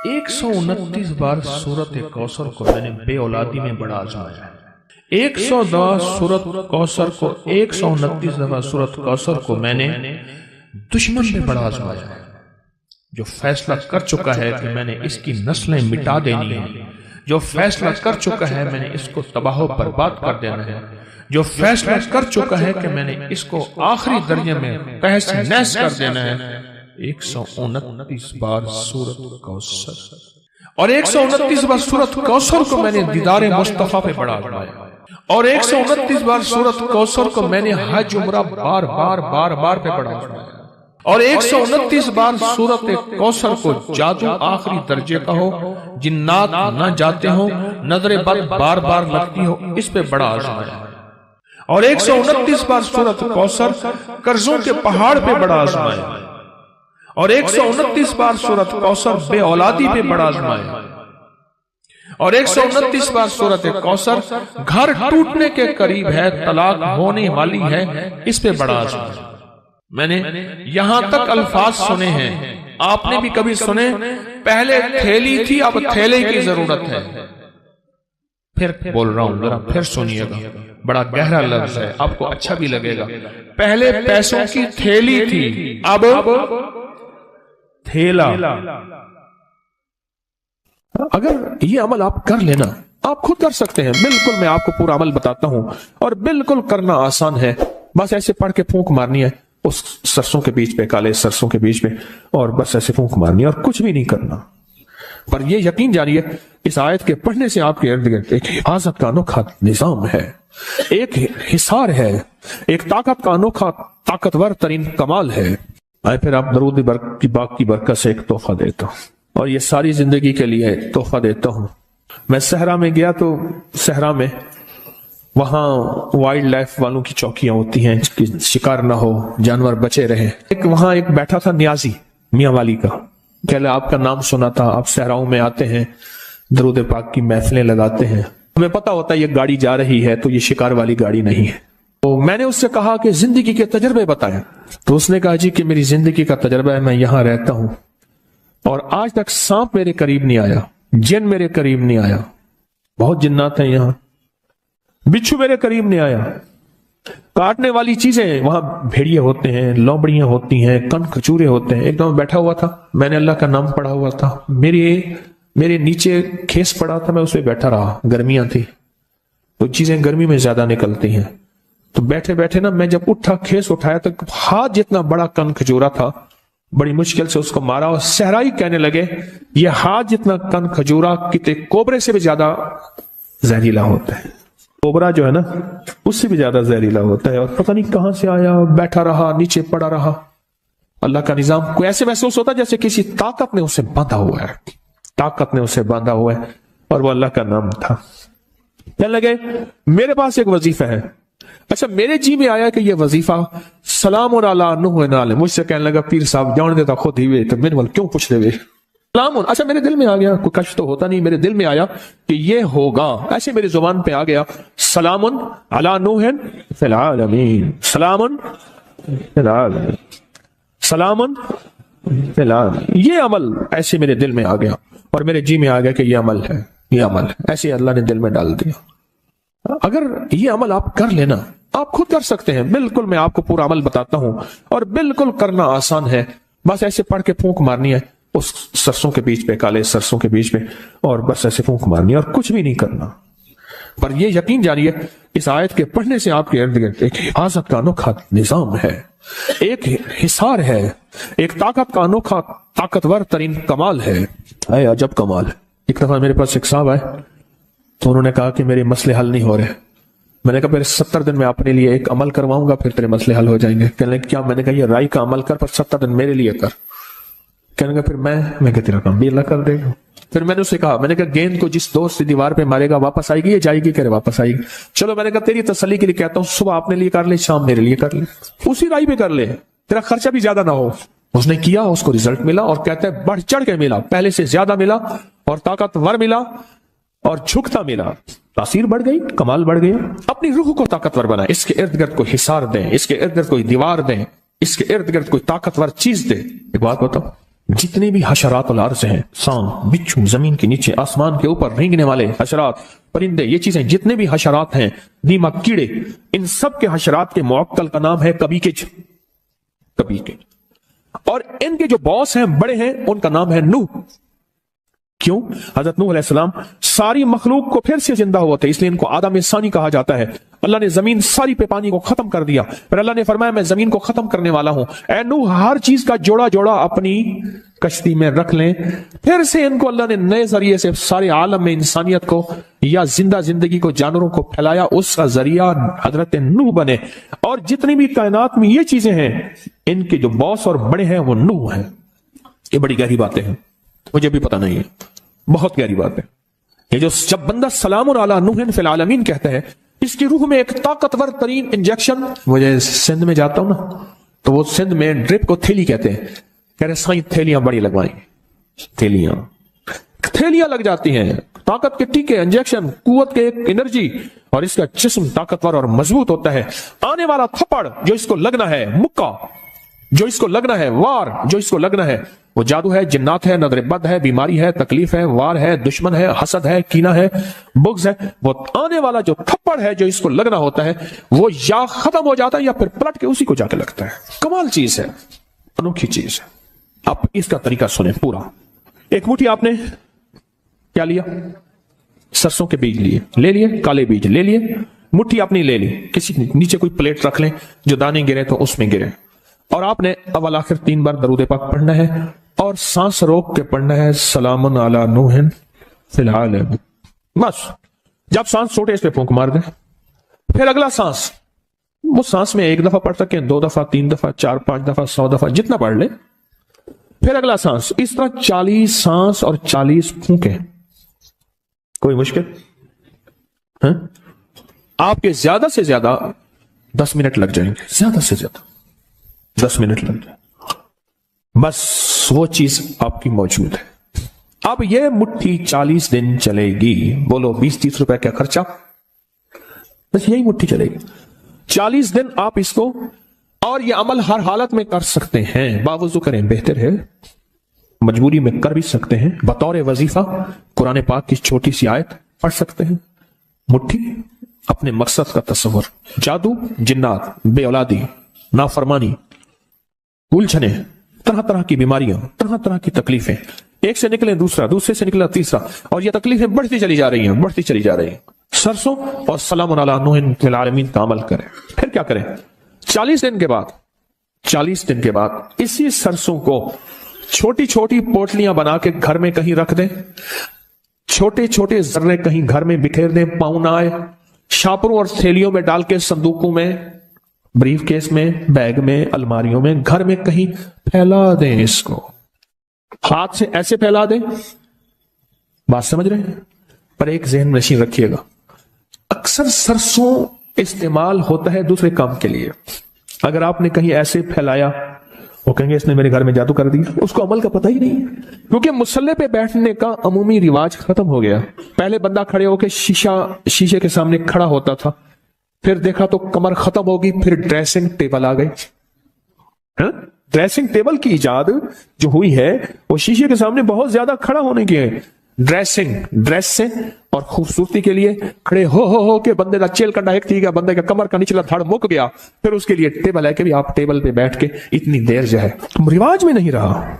129 बार सूरत कौसर को मैंने बे औलादी में बड़ा आजमाया है। 110 सूरत कौसर को 129 दफा सूरत कौसर को मैंने दुश्मन में बड़ा आजमाया है, जो फैसला कर चुका है कि मैंने इसकी नस्लें मिटा देनी है, जो फैसला कर चुका है मैंने इसको तबाह बर्बाद कर देना है, जो फैसला कर चुका है कि मैंने इसको आखिरी दर्जे में तहस नहस कर देना है। 129 बार सूरत कौसर और 129 बार सूरत कौसर को मैंने दीदारे मुस्तफा पे बड़ा आजमाया और 129 बार सूरत कौसर को मैंने हज उम्रा बार बार बार बार पे बड़ा आजमाया और 129 बार सूरत कौसर को जादू आखिरी दर्जे का हो, जिन्नात न जाते हो, नजर बद बार बार लगती हो, इस पे बड़ा आजमाया और 129 बार सूरत कौसर कर्जों के पहाड़ पे बड़ा आजमाया और 129 बार सूरत कौसर बे औलादी पे बड़ा आजमाया और 129 बार सूरत कौसर घर टूटने के करीब है, तलाक होने वाली है, इस पे बड़ा आजमाया। मैंने यहां तक अल्फाज सुने हैं, आपने भी कभी सुने, पहले थैली थी अब थैले की जरूरत है। फिर बोल रहा हूं, जरा फिर सुनिएगा, बड़ा गहरा लफ्ज है, आपको अच्छा भी लगेगा। पहले पैसों की थैली थी, अब थैला। अगर ये अमल आप कर लेना, आप खुद कर सकते हैं, बिल्कुल मैं आपको पूरा अमल बताता हूं और बिल्कुल करना आसान है। बस ऐसे पढ़ के फूंक मारनी है उस सरसों के बीच पे, काले सरसों के बीच में, और बस ऐसे फूंक मारनी है और कुछ भी नहीं करना। पर यह यकीन जानिए, इस आयत के पढ़ने से आपके इर्द गिर्द एक हिफाजत का अनोखा निजाम है, एक हिसार है, एक ताकत का अनोखा ताकतवर तरीन कमाल है। आए फिर आप दरूद की बाग की बरकत से एक तोहफा देता हूं और ये सारी जिंदगी के लिए तोहफा देता हूं। मैं सहरा में गया तो सहरा में वहां वाइल्ड लाइफ वालों की चौकियां होती हैं कि शिकार ना हो, जानवर बचे रहे। वहां एक बैठा था न्याजी मियां वाली का, कहले आपका नाम सुना था, आप सहराओं में आते हैं, दरूद पाक की महफिलें लगाते हैं, हमें पता होता है ये गाड़ी जा रही है तो ये शिकार वाली गाड़ी नहीं है। तो मैंने उससे कहा कि जिंदगी के तजर्बे बताएं, तो उसने कहा जी कि मेरी जिंदगी का तजर्बा है, मैं यहां रहता हूं और आज तक सांप मेरे करीब नहीं आया, जिन मेरे करीब नहीं आया, बहुत जिन्नात हैं यहां, बिच्छू मेरे करीब नहीं आया, काटने वाली चीजें वहां भेड़िए होते हैं, लोमड़ियां होती हैं, कन खचूरे होते हैं। एकदम बैठा हुआ था, मैंने अल्लाह का नाम पढ़ा हुआ था, मेरे नीचे खेस पड़ा था, मैं उस पर बैठा रहा, गर्मियां थी तो चीजें गर्मी में ज्यादा निकलती हैं। तो बैठे बैठे ना मैं जब उठा, खेस उठाया तो हाथ जितना बड़ा कन खजूरा था, बड़ी मुश्किल से उसको मारा और सहराई कहने लगे ये हाथ जितना कन खजूरा कितने कोबरे से भी ज्यादा जहरीला होता है। कोबरा जो है ना उससे भी ज्यादा जहरीला होता है। और पता नहीं कहां से आया, बैठा रहा, नीचे पड़ा रहा। अल्लाह का निजाम को ऐसे महसूस होता जैसे किसी ताकत ने उसे बांधा हुआ है, ताकत ने उसे बांधा हुआ है, और वो अल्लाह का नाम था। कहने लगे मेरे पास एक वजीफा है। अच्छा, मेरे जी में आया कि ये वजीफा सलाम अला नूह नाले, मुझसे कहने लगा पीर साहब जान देता खुद ही वे, तो मेरे वाल क्यों पूछ दे। सलाम, अच्छा मेरे दिल में आ गया, कोई कष्ट तो होता नहीं, मेरे दिल में आया कि ये होगा, ऐसे मेरी जुबान पे आ गया, सलामुन अला नूह फिल आलमीन, सलामुन फिल आलमीन, सलामुन फिल आलमीन। ये अमल ऐसे मेरे दिल में आ गया और मेरे जी में आ गया कि ये अमल है, ये अमल है, ऐसे अल्लाह ने दिल में डाल दिया। अगर ये अमल आप कर लेना, आप खुद कर सकते हैं, बिल्कुल मैं आपको पूरा अमल बताता हूं और बिल्कुल करना आसान है। बस ऐसे पढ़ के फूंक मारनी है उस सरसों के बीच पे, काले सरसों के बीच में, और बस ऐसे फूंक मारनी है और कुछ भी नहीं करना। पर यह यकीन जानिए, इस आयत के पढ़ने से आपके इर्द गिर्द एक हिफाजत का अनोखा निजाम है, एक हिसार है, एक ताकत का अनोखा ताकतवर तरीन कमाल है। आए अजब कमाल। एक दफा मेरे पास एक साहब आए तो उन्होंने कहा कि मेरे मसले हल नहीं हो रहे। मैंने कहा फिर 70 दिन में अपने लिए एक अमल करवाऊंगा, फिर तेरे मसले हल हो जाएंगे। कहने क्या? मैंने कहा ये राई का अमल कर, पर 70 दिन मेरे लिए कर। कहने का फिर मैं कहा तेरा काम भी अल्लाह कर देगा। फिर मैंने उससे कहा, मैंने कहा गेंद को जिस दोस्त से दीवार पे मारेगा वापस आएगी या जाएगी? कह रहे वापस आएगी। चलो मैंने कहा तेरी तसल्ली के लिए कहता हूँ, सुबह अपने लिए कर ले, शाम मेरे लिए कर ले, उसी राई पे कर ले, तेरा खर्चा भी ज्यादा ना हो। उसने किया, उसको रिजल्ट मिला और कहता है बढ़ चढ़ के मिला, पहले से ज्यादा मिला और ताकतवर मिला और झुकता मिला। तासीर बढ़ गई, कमाल बढ़ गया। अपनी रूह को ताकतवर बनाए, इसके इर्द गिर्द कोई हिसार दें, इसके इर्द गिर्द कोई दीवार दें, इसके इर्द गिर्द कोई ताकतवर चीज दे। एक बात बताओ, जितने भी हशरात अल अर्ज़ हैं, सांप, बिच्छू, जमीन के नीचे, आसमान के ऊपर रेंगने वाले हशरात, परिंदे, ये चीजें जितने भी हशरात हैं, दीमक, कीड़े, इन सब के हशरात के मुअक्कल का नाम है कबीकिज, कबीकिज। और इनके जो बॉस हैं, बड़े हैं, उनका नाम है नूह। क्यों? हजरत नूह अलैहिस्सलाम सारी मखलूक को फिर से जिंदा हुआ थे, इसलिए इनको आदम सानी कहा जाता है। अल्लाह ने जमीन सारी पे पानी को खत्म कर दिया, फिर अल्लाह ने फरमाया मैं जमीन को खत्म करने वाला हूं, ऐ नूह हर चीज का जोड़ा जोड़ा अपनी कश्ती में रख लें। फिर से इनको अल्लाह ने नए जरिए से सारे आलम में इंसानियत को या जिंदा जिंदगी को, जानवरों को फैलाया, उसका जरिया हजरत नूह बने। और जितनी भी कायनात में ये चीजें हैं, इनके जो बॉस और बड़े हैं वो नूह हैं। ये बड़ी गहरी बातें हैं, मुझे भी पता नहीं है, बहुत गहरी बात है ये। जो जब बंदा सलामुन अला नूहिन फिल आलमीन कहता है, इसकी रूह में एक ताकतवर तरीन इंजेक्शन। मुझे सिंध में जाता हूं ना, तो वो सिंध में ड्रिप को थैली कहते हैं, कह रहे साईं थैलियां बड़ी लगवाई, थैलियां लग जाती हैं, ताकत के टीके, इंजेक्शन, कुव्वत के एक एनर्जी, और इसका जिस्म ताकतवर और मजबूत होता है। आने वाला थप्पड़ जो इसको लगना है, मुक्का जो इसको लगना है, वार जो इसको लगना है, वो जादू है, जिन्नात है, नजर बद है, बीमारी है, तकलीफ है, वार है, दुश्मन है, हसद है, कीना है, बुग़्ज़ है। वो आने वाला जो थप्पड़ है जो इसको लगना होता है, वो या खत्म हो जाता है या फिर पलट के उसी को जाके लगता है। कमाल चीज है, अनोखी चीज है। आप इसका तरीका सुने पूरा। एक मुट्ठी आपने क्या लिया? सरसों के बीज लिए, ले लिए, काले बीज ले लिए, मुट्ठी आपने ले ली, किसी नीचे कोई प्लेट रख लें, जो दाने गिरे तो उसमें गिरे, और आपने अव्वल आखिर 3 बार दरूद पाक पढ़ना है, और सांस रोक के पढ़ना है, सलामुन अला नूहिन फिल आलमीन। बस जब सांस छोटे, इस पे फूंक मार दें, फिर अगला सांस, वो सांस में 1 दफा पढ़ सकें, 2 दफा, 3 दफा, 4, 5 दफा, 100 दफा, जितना पढ़ ले, फिर अगला सांस। इस तरह 40 सांस और 40 फूंके। कोई मुश्किल है? आपके ज्यादा से ज्यादा 10 मिनट लग जाएंगे, ज्यादा से ज्यादा 10 मिनट लग जाए, बस वो चीज आपकी मौजूद है। अब ये मुट्ठी 40 दिन चलेगी। बोलो 20-30 रुपए का खर्चा, बस यही मुट्ठी चलेगी 40 दिन। आप इसको, और ये अमल हर हालत में कर सकते हैं, बावजू करें बेहतर है, मजबूरी में कर भी सकते हैं। बतौर वजीफा कुरान पाक की छोटी सी आयत पढ़ सकते हैं। मुट्ठी, अपने मकसद का तस्वर, जादू, जिन्नात, बेऔलादी, नाफरमानी, उलझने, तरह तरह की बीमारियां, तरह तरह की तकलीफें, एक से निकले दूसरा, दूसरे से निकला तीसरा, और ये तकलीफें बढ़ती चली जा रही हैं, बढ़ती चली जा रही हैं। सरसों और सलामुन अला नूहिन फिल आलमीन का अमल करें। फिर क्या करें? 40 दिन के बाद, 40 दिन के बाद इसी सरसों को छोटी छोटी पोटलियां बना के घर में कहीं रख दें, छोटे छोटे जर्रे कहीं घर में बिखेर दें, पाँव ना आए, शापरों और थैलियों में डाल के, संदूकों में, ब्रीफ केस में, बैग में, अलमारियों में, घर में कहीं फैला दें। इसको हाथ से ऐसे फैला दें, बात समझ रहे हैं? पर एक ज़हन नशीन रखिएगा, अक्सर सरसों इस्तेमाल होता है दूसरे काम के लिए। अगर आपने कहीं ऐसे फैलाया, वो कहेंगे इसने मेरे घर में जादू कर दिया, उसको अमल का पता ही नहीं है, क्योंकि मुसल्ले पे बैठने का अमूमी रिवाज खत्म हो गया। पहले बंदा खड़े होकर शीशे के सामने खड़ा होता था, फिर देखा तो कमर खत्म होगी, फिर ड्रेसिंग टेबल आ गई। ड्रेसिंग टेबल की इजाद जो हुई है वो शीशे के सामने बहुत ज्यादा खड़ा होने की है। ड्रेस से और खूबसूरती के लिए खड़े हो के बंदे का चेल कंडा एक थी गया, बंदे का कमर का निचला धड़ मुक गया, फिर उसके लिए टेबल है कि भी आप टेबल पे बैठ के इतनी देर जो है, रिवाज में नहीं रहा।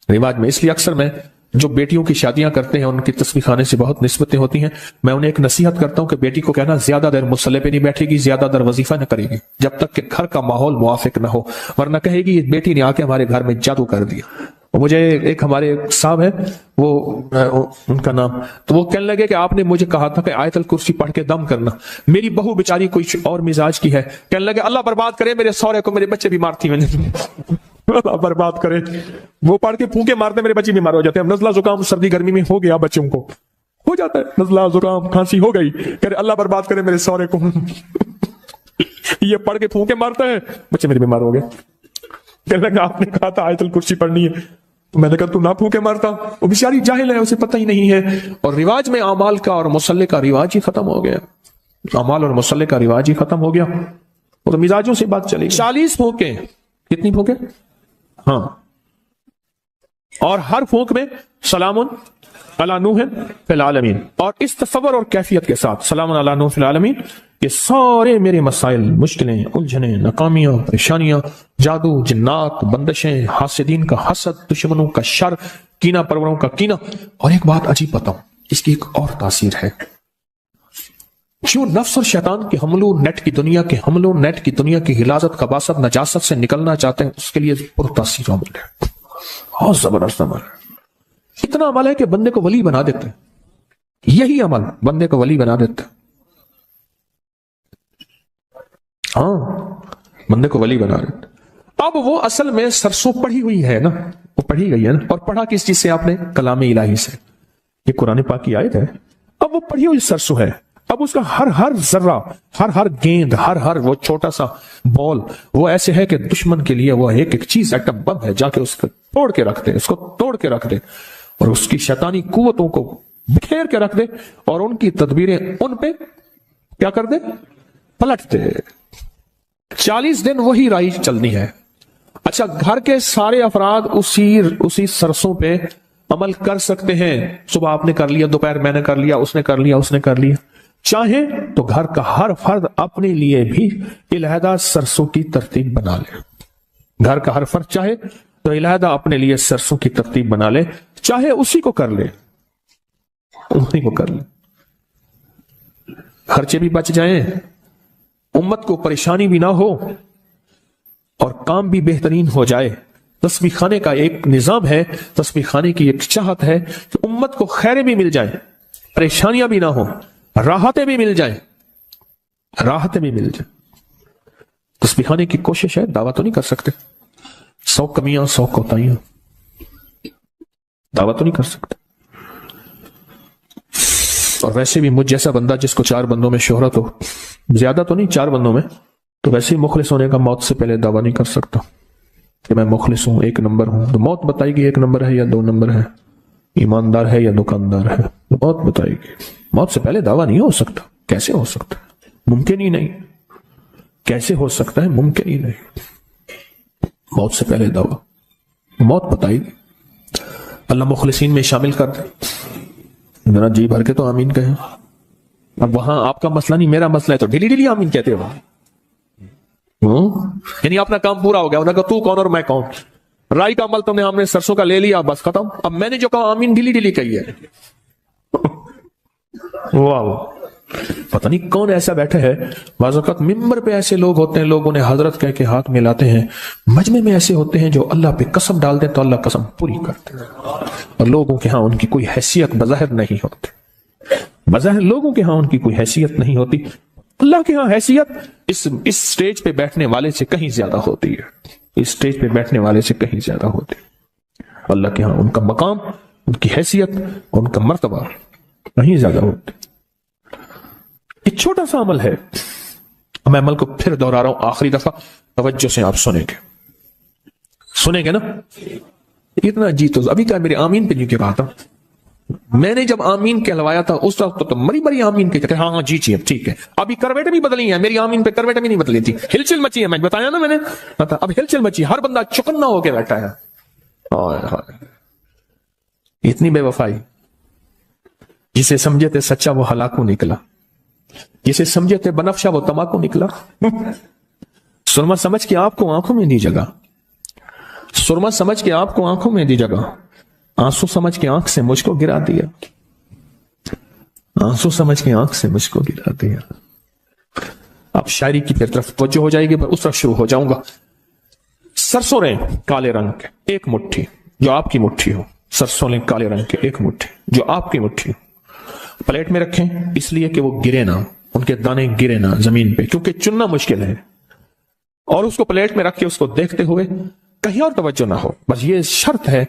रिवाज में इसलिए अक्सर मैं जो बेटियों की शादियां करते हैं, उनकी तस्वीर खाने से बहुत निस्बतें होती हैं, मैं उन्हें एक नसीहत करता हूं कि बेटी को कहना ज्यादा देर मुसल्ले पे नहीं बैठेगी, ज्यादा देर वजीफा न करेगी, जब तक कि घर का माहौल मुआफिक ना हो, वरना कहेगी ये बेटी ने आके हमारे घर में जादू कर दिया। मुझे एक हमारे साहब है, वो उनका नाम, तो वो कहने लगे कि आपने मुझे कहा था कि आयतल कुर्सी पढ़ के दम करना। मेरी बहू बेचारी कोई और मिजाज की है, कहने लगे अल्लाह बर्बाद करे मेरे सौरे को, मेरे बच्चे बीमार थी, मैंने अल्लाह बर्बाद करे, वो पढ़ के फूंके मारते मेरे बच्चे बीमार हो जाते हैं। नजला जुकाम सर्दी गर्मी में हो गया, बच्चों को हो जाता है नजला जुकाम खांसी हो गई, कह रहे अल्लाह बर्बाद करे मेरे सौरे को ये पढ़ के फूंके मारता है, बच्चे मेरे बीमार हो गए। कहने लगा आपने कहा था आयतल कुर्सी पढ़नी है, तो मैंने कहा तू ना फूंके मारता। वो बेचारी जाहिल है, उसे पता ही नहीं है। और रिवाज में अमाल का और मुसल्ले का रिवाज ही खत्म हो गया, अमाल और मुसल्ले का रिवाज ही खत्म हो गया, वो तो मिजाजों से बात चलेगी। 40 फूंके, कितनी फूंके? हाँ اور ہر پھونک میں سلام علی نوح فی العالمین، اور اس تصور اور کیفیت کے ساتھ سلام علی نوح فی العالمین کہ سارے میرے مسائل، مشکلیں، الجھنیں، ناکامیاں، پریشانیاں، جادو، جنات، بندشیں، حاسدین کا حسد، دشمنوں کا شر، کینہ پروروں کا کینہ۔ اور ایک بات عجیب بتاؤں، اس کی ایک اور تاثیر ہے، جو نفس اور شیطان کے حملوں نیٹ کی دنیا کے حملوں، نیٹ کی دنیا کی غلاظت، خباثت، نجاست سے نکلنا چاہتے ہیں، اس کے لیے پر تاثیر عمل ہے، بہت زبردست عمل ہے۔ اتنا عمل ہے کہ بندے کو ولی بنا دیتے ہیں، یہی عمل بندے کو ولی بنا دیتے ہیں، ہاں بندے کو ولی بنا دیتے ہیں۔ اب وہ اصل میں سرسوں پڑھی ہوئی ہے نا، وہ پڑھی گئی ہے نا، اور پڑھا کس چیز سے آپ نے؟ کلام الہی سے، یہ قرآن پاک کی آیت ہے۔ اب وہ پڑھی ہوئی سرسوں ہے، اب اس کا ہر ذرہ، ہر گیند، ہر وہ چھوٹا سا بال، وہ ایسے ہے کہ دشمن کے لیے وہ ایک چیز ایٹم بم ہے، جا کے اس کو توڑ کے رکھ دے، اس کو توڑ کے رکھ دے، اور اس کی شیطانی قوتوں کو بکھیر کے رکھ دے، اور ان کی تدبیریں ان پہ کیا کر دے؟ پلٹ دے۔ 40 دن وہی رائی چلنی ہے۔ اچھا، گھر کے سارے افراد اسی سرسوں پہ عمل کر سکتے ہیں، صبح آپ نے کر لیا، دوپہر میں نے کر لیا، اس نے کر لیا، اس نے کر لیا۔ چاہے تو گھر کا ہر فرد اپنے لیے بھی علیحدہ سرسوں کی ترتیب بنا لے، گھر کا ہر فرد چاہے تو علیحدہ اپنے لیے سرسوں کی ترتیب بنا لے، چاہے اسی کو کر لے، اسی کو کر لے، خرچے بھی بچ جائیں، امت کو پریشانی بھی نہ ہو، اور کام بھی بہترین ہو جائے۔ تسبیح خانے کا ایک نظام ہے، تسبیح خانے کی ایک چاہت ہے کہ امت کو خیریں بھی مل جائیں، پریشانیاں بھی نہ ہوں، راحتیں بھی مل جائیں، راحتیں بھی مل جائیں۔ تسبیح خانے کی کوشش ہے، دعویٰ تو نہیں کر سکتے، 100 کمیاں 100 کوتاہیاں، دعویٰ تو نہیں کر سکتے۔ اور ویسے بھی مجھ جیسا بندہ جس کو 4 بندوں میں شہرت ہو، زیادہ تو نہیں 4 بندوں میں، تو ویسے ہی مخلص ہونے کا موت سے پہلے دعویٰ نہیں کر سکتا کہ میں مخلص ہوں، 1 نمبر ہوں۔ تو موت بتائے گی 1 نمبر ہے یا 2 نمبر ہے، ایماندار ہے یا دکاندار ہے، تو موت بتائے گی۔ موت سے پہلے دعویٰ نہیں ہو سکتا، کیسے ہو سکتا ہے؟ ممکن ہی نہیں، کیسے ہو سکتا ہے؟ ممکن ہی نہیں، موت سے پہلے دعویٰ، موت بتائے گی۔ اللہ مخلصین میں شامل کر دے، ذرا جی بھر کے تو آمین کہیں۔ اب وہاں آپ کا مسئلہ نہیں، میرا مسئلہ ہے، تو ڈیلی آمین کہتے ہو، یعنی اپنا کام پورا ہو گیا، انہوں نے کہا تو کون اور میں کون، رائی کا عمل تم نے، ہم نے سرسوں کا لے لیا، بس ختم۔ اب میں نے جو کہا آمین ڈیلی کہی ہے۔ واہ، پتہ نہیں کون ایسا بیٹھا ہے، بعض اوقات ممبر پہ ایسے لوگ ہوتے ہیں، لوگ انہیں حضرت کہہ کے ہاتھ ملاتے ہیں، مجمع میں ایسے ہوتے ہیں جو اللہ پہ قسم ڈال دیں تو اللہ قسم پوری کرتے ہیں، اور لوگوں کے ہاں ان کی کوئی حیثیت بظاہر نہیں ہوتی، بظاہر لوگوں کے ہاں ان کی کوئی حیثیت نہیں ہوتی، اللہ کے ہاں حیثیت اس سٹیج پہ بیٹھنے والے سے کہیں زیادہ ہوتی ہے، اس سٹیج پہ بیٹھنے والے سے کہیں زیادہ ہوتی ہے، اللہ کے ہاں ان کا مقام، ان کی حیثیت، ان کا مرتبہ کہیں زیادہ ہوتی ہے۔ ایک چھوٹا سا عمل ہے، میں عمل کو پھر دہرا رہا ہوں آخری دفعہ، توجہ سے آپ سنیں گے نا؟ اتنا جی تو ابھی کیا میرے آمین پہ نہیں کہہ رہا تھا، میں نے جب آمین کہلوایا تھا اس وقت تو مری آمین کہ ہاں جی ٹھیک ہے، ابھی کرویٹیں بھی بدلی ہیں، میری آمین پہ کرویٹیں بھی نہیں بدلی تھی، ہلچل مچی ہے، میں بتایا نا میں نے، اب ہلچل مچی، ہر بندہ چکنا ہو کے بیٹھا ہے۔ اتنی بے وفائی، جسے سمجھے تھے سچا وہ ہلاکو نکلا، جسے سمجھے تھے بنفشا وہ تماکو نکلا۔ سرما سمجھ کے آپ کو آنکھوں میں دی جگہ، سرما سمجھ کے آپ کو آنکھوں میں دی جگہ، آنسو سمجھ کے آنکھ سے مجھ کو گرا دیا، آنسو سمجھ کے آنکھ سے مجھ کو گرا دیا۔ اب شاعری کی پھر طرف توجہ ہو جائے گی، پر اس طرف شروع ہو جاؤں گا۔ سرسوں ریں کالے رنگ کے ایک مٹھی، جو آپ کی مٹھی ہو، سرسوں لیں کالے رنگ کے ایک مٹھی جو آپ کی مٹھی ہو، پلیٹ میں رکھیں اس لیے کہ وہ گرے نہ، ان کے دانے گرے نہ زمین پہ، کیونکہ چننا مشکل ہے، اور اس کو پلیٹ میں رکھ کے اس کو دیکھتے ہوئے کہیں اور توجہ نہ ہو، بس یہ شرط ہے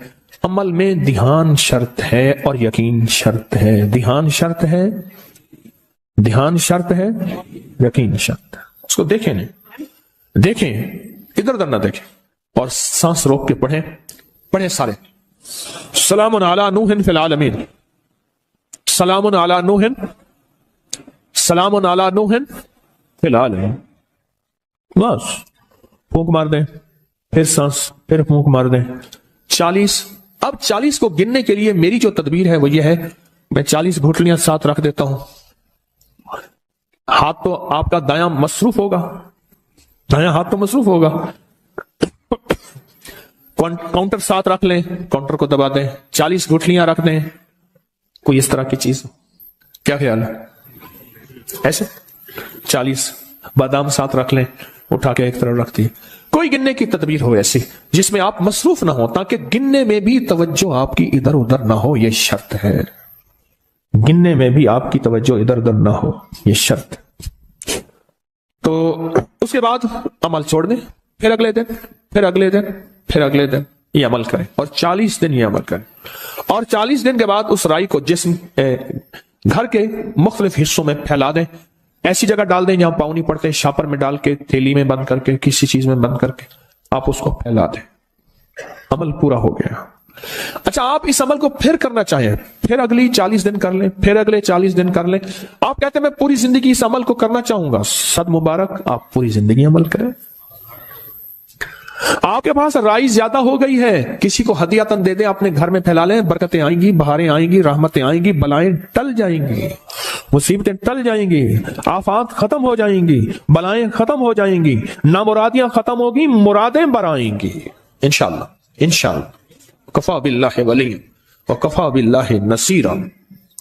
عمل میں، دھیان شرط ہے اور یقین شرط ہے، دھیان شرط ہے، دھیان شرط ہے، یقین شرط ہے۔ اس کو دیکھیں نہیں، دیکھیں ادھر ادھر نہ دیکھیں، اور سانس روک کے پڑھیں سارے۔ سلام علی نوح فی العالمین، سلام علی نوح، سلام علی نوح فی العالمین، بس پھونک مار دیں، پھر سانس، پھر پھونک مار دیں، 40 اب 40 کو گننے کے لیے میری جو تدبیر ہے وہ یہ ہے، میں 40 گھٹلیاں ساتھ رکھ دیتا ہوں. ہاتھ تو آپ کا دایاں مصروف ہوگا، دایاں ہاتھ تو مصروف ہوگا. کاؤنٹر ساتھ رکھ لیں، کاؤنٹر کو دبا دیں، 40 گھٹلیاں رکھ دیں، کوئی اس طرح کی چیز. کیا خیال ہے؟ ایسے 40 بادام ساتھ رکھ لیں، اٹھا کے ایک طرف رکھ دی. کوئی گننے کی تدبیر ہو ایسی جس میں آپ مصروف نہ ہو، تاکہ گننے میں بھی توجہ آپ کی ادھر ادھر نہ ہو، یہ شرط ہے. گننے میں بھی آپ کی توجہ ادھر ادھر نہ ہو، یہ شرط. تو اس کے بعد عمل چھوڑ دیں، پھر اگلے دن، پھر اگلے دن، پھر اگلے دن یہ عمل کریں، اور 40 دن یہ عمل کریں. اور 40 دن کے بعد اس رائی کو جسم گھر کے مختلف حصوں میں پھیلا دیں. ایسی جگہ ڈال دیں جہاں پاؤں نہیں پڑتے، شاپر میں ڈال کے، تھیلی میں بند کر کے، کسی چیز میں بند کر کے آپ اس کو پھیلا دیں. عمل پورا ہو گیا. اچھا، آپ اس عمل کو پھر کرنا چاہیں، پھر اگلی 40 دن کر لیں، پھر اگلے 40 دن کر لیں. آپ کہتے ہیں میں پوری زندگی اس عمل کو کرنا چاہوں گا، صد مبارک، آپ پوری زندگی عمل کریں. آپ کے پاس رائی زیادہ ہو گئی ہے، کسی کو ہدیاتاً دے دیں، اپنے گھر میں پھیلا لیں، برکتیں آئیں گی، بہاریں آئیں گی، رحمتیں آئیں گی، بلائیں ٹل جائیں گی، مصیبتیں ٹل جائیں گی، آفات ختم ہو جائیں گی، بلائیں ختم ہو جائیں گی، نامرادیاں ختم ہوگی، مرادیں برآئیں گی انشاءاللہ. انشاءاللہ. کفا باللہ ولی وکفا باللہ نصیرا.